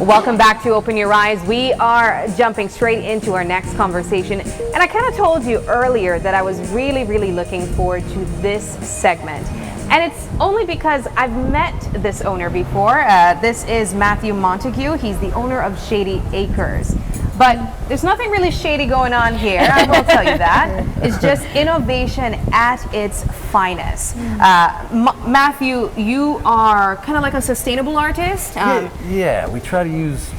Welcome back to Open Your Eyes. We are jumping straight into our next conversation. And I kind of told you earlier that I was really looking forward to this segment. And it's only because I've met this owner before. This is Matthew Montague. He's the owner of Shady Acres. But there's nothing really shady going on here, I will tell you that. It's just innovation at its finest. Matthew, you are kind of like a sustainable artist. Yeah, we try to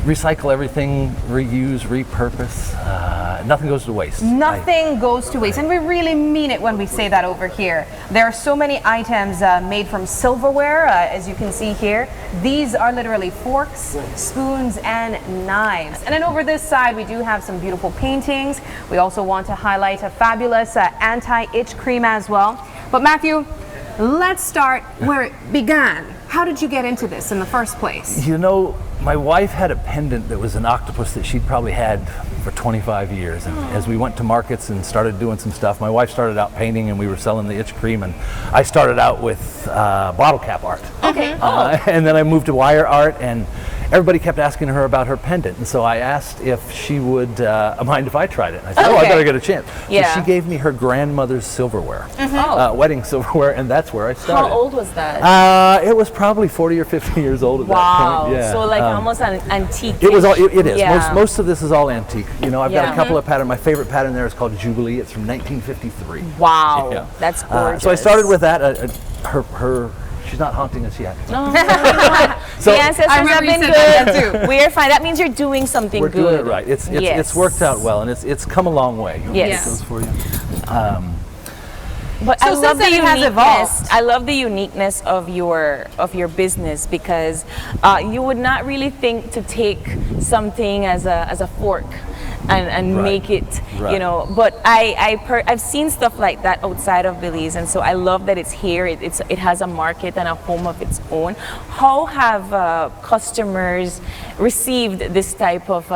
recycle everything, reuse, repurpose. Nothing goes to waste. Nothing goes to waste, and we really mean it when we say that over here. There are so many items made from silverware, as you can see here. These are literally forks, spoons, and knives. And then over this side, we do have some beautiful paintings. We also want to highlight a fabulous anti-itch cream as well. But Matthew, let's start where it began. How did you get into this in the first place? You know, my wife had a pendant that was an octopus that she'd probably had for 25 years. And as we went to markets and started doing some stuff, my wife started out painting and we were selling the itch cream, and I started out with bottle cap art. Okay. And then I moved to wire art, and everybody kept asking her about her pendant, and so I asked if she would mind if I tried it. And I said, I better get a chance. Yeah. So she gave me her grandmother's silverware, wedding silverware, and that's where I started. How old was that? It was probably 40 or 50 years old at that point. Yeah. So like almost an antique. It was all. It is. Yeah. Most of this is all antique. You know, I've got a couple of patterns. My favorite pattern there is called Jubilee. It's from 1953. Wow, Yeah. that's gorgeous. So I started with that. She's not haunting us yet. No. So the ancestors have been good. We are fine. That means you're doing something we're good. doing it right. It's worked out well, and it's come a long way. Yes. Those for you. But So I love the since then it has evolved. uniqueness. I love the uniqueness of your business, because you would not really think to take something as a fork and Right. make it, Right. you know. But I've seen stuff like that outside of Belize, and so I love that it's here. It has a market and a home of its own. How have customers received this type of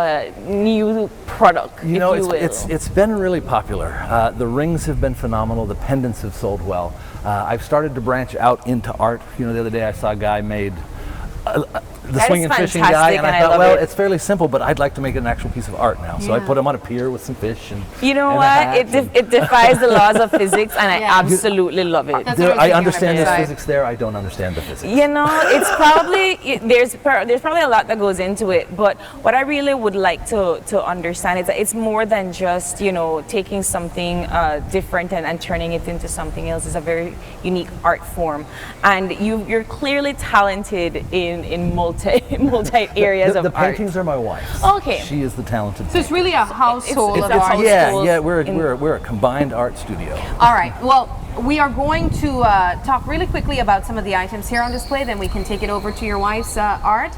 new product? You know, if you will? it's been really popular. The rings have been phenomenal. The pendants have sold well. I've started to branch out into art. You know, the other day I saw a guy made the That swinging is fishing guy, fantastic, and and I I thought, love well, it. it's fairly simple, but I'd like to make it an actual piece of art now. So I put him on a pier with some fish and You know and a what? hat It defies the laws of physics, and I absolutely love it. That's what I was I thinking understand on the that side. physics there. I don't understand the physics. You know, it's probably there's probably a lot that goes into it, but what I really would like to understand is that it's more than just, you know, taking something different and turning it into something else. It's a very unique art form, and you're clearly talented in multi areas The of art. paintings are my wife's. Okay. She is the talented. So it's really a household it's of a art. household. Yeah, in- we're a combined art studio. All right. Well, we are going to talk really quickly about some of the items here on display. Then we can take it over to your wife's art.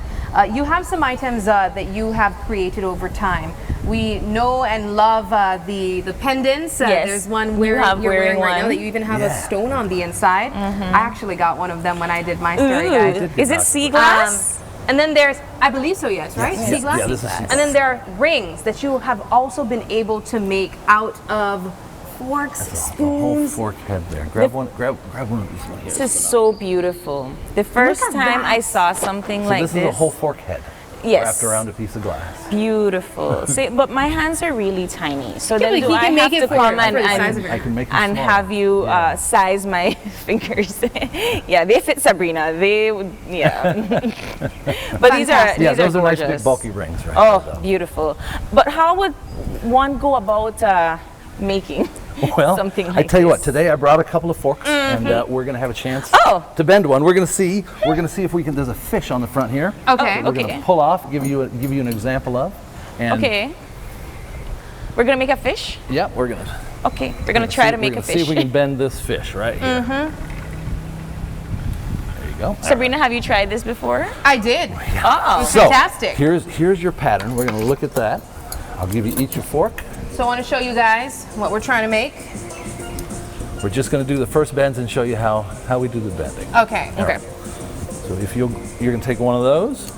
You have some items that you have created over time. We know and love the pendants. Yes. There's one You you're have wearing wearing right now one. that you even have a Yeah. stone on the inside. I actually got one of them when I did my story guide. Ooh, did is get it that. sea glass? And then there's, I believe so, yes, right? Yes. Sea Yeah, glass? yeah, this is sea And then there are rings that you have also been able to make out of forks, The whole spoons. fork head there. Grab one of these one here. This is so beautiful. The first at time that. I saw something So like this is a whole fork head. Yes. Wrapped around a piece of glass. Beautiful. See, but my hands are really tiny. So Yeah, then but do he I can have make to it for come the size of I can make them and smaller. have you Yeah. size my fingers? Yeah, they fit Sabrina. They would, yeah. But these are Yeah, these those are nice gorgeous. big bulky rings, right? Oh, there, though. beautiful. But how would one go about making Well, something like I tell you what. this? Today I brought a couple of forks, and we're going to have a chance Oh. to bend one. We're going to see. We're going to see if we can. There's a fish on the front here. Okay. We're going to pull off. Give you an example of. And Okay. We're gonna make a fish? Yeah, we're going to. Okay, we're gonna try to make a See fish. if we can bend this fish right here. There you go. Sabrina, have you tried this before? I did. Oh. So Fantastic. here's your pattern. We're going to look at that. I'll give you each a fork. So I want to show you guys what we're trying to make. We're just going to do the first bends and show you how we do the bending. Okay. Okay. So if you're going to take one of those,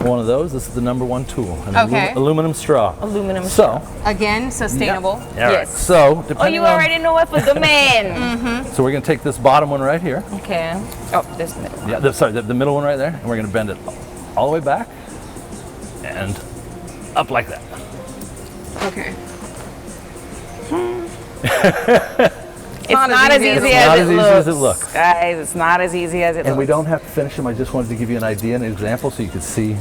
one of those. This is the number one tool. An Okay. aluminum straw. Aluminum straw. So. Again, sustainable. All right. Yes. So Oh, depending you on. already know what for the man. So we're going to take this bottom one right here. Okay. Oh, this middle. Yeah. The middle one right there, and we're going to bend it all the way back. and up like that. Okay. It's not as easy as it looks. Guys, it's not as easy as it looks. And we don't have to finish them. I just wanted to give you an idea, an example, so you could see.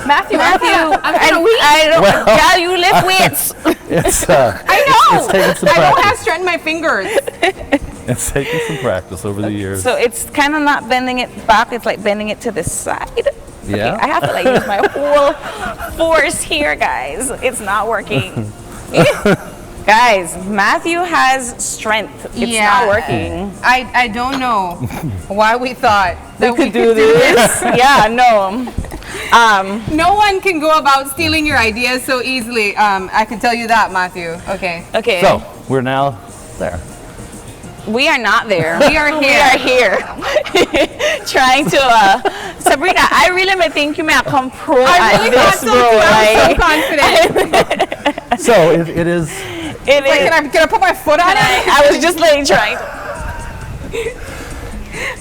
Matthew, I don't. Well- Yeah, you lift weights. It's I know. It's taken some I don't have practice. strength in my fingers. It's taken some practice over the years. So it's kind of not bending it back. It's like bending it to the side. Yeah. Okay, I have to like use my whole force here, guys. It's not working. Guys, Matthew has strength. It's not working. I don't know why we thought that we could do this. Yeah, no. No one can go about stealing your ideas so easily. I can tell you that, Matthew. Okay. Okay. So we're now there. We are not there. We are here. We are here. Trying to, Sabrina, I really may think you may come pro I really at thought this, so bro. too. I'm so confident. So it is. It Like, is. can I put my foot on it? I was just like trying to.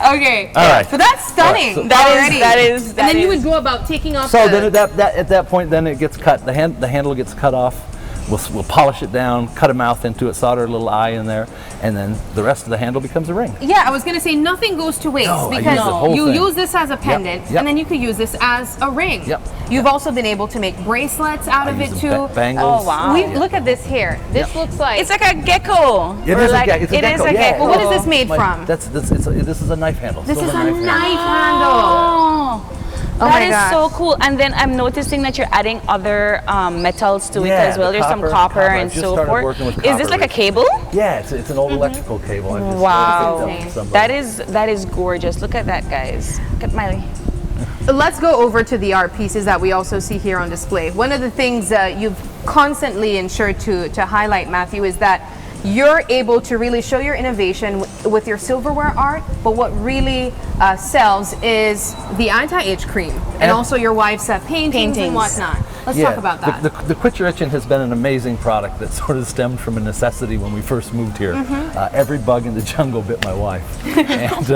Okay. All right. So that's stunning. All right, That is. And then you would go about taking off So the... then at that point, then it gets cut. The handle gets cut off. We'll polish it down, cut a mouth into it, solder a little eye in there, and then the rest of the handle becomes a ring. Yeah, I was going to say nothing goes to waste No, I use because the whole you thing. use this as a pendant Yep. and then you could use this as a ring. Yep. You've also been able to make bracelets out I of use it the too. bangles. Oh, wow. Look at this here. This looks like... It's like a gecko. It Or is like, a, it's a it is gecko. a Yeah. gecko. Well, what is this made from? This is a knife handle. This is silver a knife handle. Oh, Oh that my is gosh. so cool. And then I'm noticing that you're adding other metals to it Yeah, as well. the There's some copper I've and just so started forth. working with Is this copper like a cable? Yeah, it's an old electrical cable. I just Wow. picked up from somebody. That is gorgeous. Look at that, guys. Look at Miley. Let's go over to the art pieces that we also see here on display. One of the things you've constantly ensured to highlight, Matthew, is that you're able to really show your innovation with your silverware art, but what really sells is the anti-itch cream and also your wife's paintings and whatnot. Let's talk about that. The Quit Your Itching has been an amazing product that sort of stemmed from a necessity when we first moved here. Every bug in the jungle bit my wife. And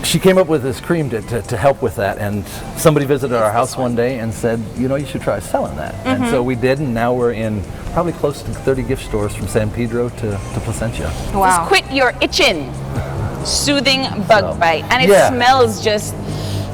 she came up with this cream to help with that, and somebody visited our house one day and said, you know, you should try selling that. And so we did, and now we're in probably close to 30 gift stores from San Pedro to Placentia. Wow. Just quit your itching. Soothing bug bite. And it Yeah. smells just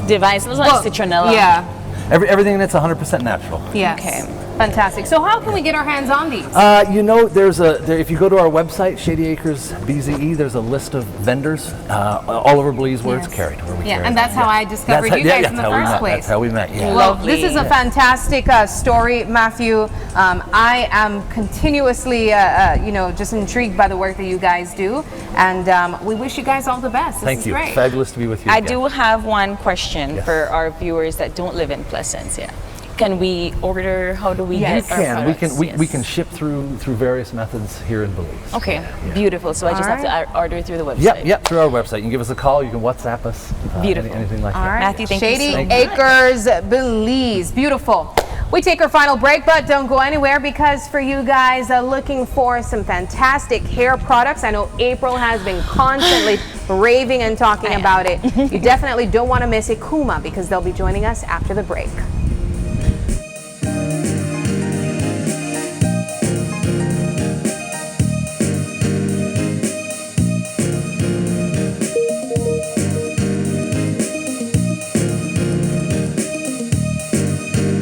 divine. It smells like citronella. Yeah. Everything in it's 100% natural. Yes. Okay. Fantastic. So how can we get our hands on these? You know, if you go to our website, Shady Acres BZE, there's a list of vendors all over Belize where it's carried. Where we carry and it. that's how I discovered you guys in the first place. That's how we met. Yeah. Well, Lovely. this is a fantastic story, Matthew. I am continuously, just intrigued by the work that you guys do, and we wish you guys all the best. This Thank is you. great. Fabulous to be with you. I again. do have one question Yes. for our viewers that don't live in Placencia. Can we order? How do we Yes. get our We products? we can ship through various methods here in Belize. Okay, beautiful. So I just have to order through the website. Yep, through our website. You can give us a call. You can WhatsApp us. Beautiful. Anything like All that. right. Matthew, thank you Shady so much. Acres, Belize. Beautiful. We take our final break, but don't go anywhere because for you guys looking for some fantastic hair products, I know April has been constantly raving and talking about it. You definitely don't want to miss Ikuma because they'll be joining us after the break.